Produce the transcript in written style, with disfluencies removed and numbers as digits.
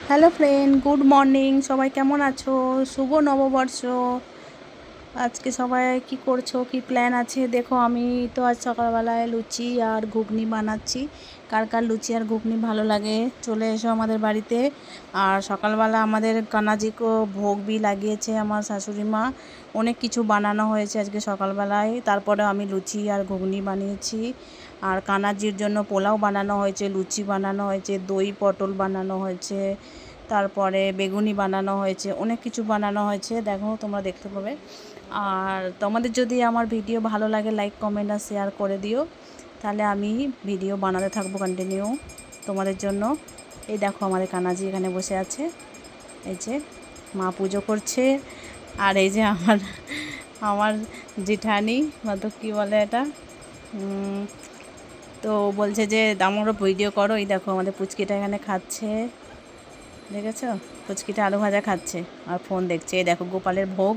Hello friend, good morning. সবাই কেমন আছো? শুভ নববর্ষ। আজকে সবাই কি করছো, কি প্ল্যান আছে? দেখো, আমি তো আজ সকালবেলায় লুচি আর ঘুগনি বানাচ্ছি। কার কার লুচি আর ঘুগনি ভালো লাগে চলে এসো আমাদের বাড়িতে। আর সকালবেলা আমাদের কানাজিকেও ভোগ বি লাগিয়েছে আমার শাশুড়ি মা। অনেক কিছু বানানো হয়েছে আজকে সকালবেলায়। তারপরে আমি লুচি আর ঘুগনি বানিয়েছি। আর কানাজির জন্য পোলাও বানানো হয়েছে, লুচি বানানো হয়েছে, দই পটল বানানো হয়েছে, তারপরে বেগুনি বানানো হয়েছে, অনেক কিছু বানানো হয়েছে। দেখো, তোমরা দেখতে পাবে। আর তোমাদের যদি আমার ভিডিও ভালো লাগে, লাইক কমেন্ট আর শেয়ার করে দিও, তাহলে আমি ভিডিও বানাতে থাকবো কন্টিনিউ তোমাদের জন্য। এই দেখো, আমাদের কানাজি এখানে বসে আছে। এই যে মা পুজো করছে। আর এই যে আমার আমার জেঠানি, তো কী বলে এটা, তো বলছে যে আমারও ভিডিও করো। এই দেখো, আমাদের পুচকিটা এখানে খাচ্ছে, দেখেছো? পুচকিটা আলু ভাজা খাচ্ছে আর ফোন দেখছে। এই দেখো, গোপালের ভোগ।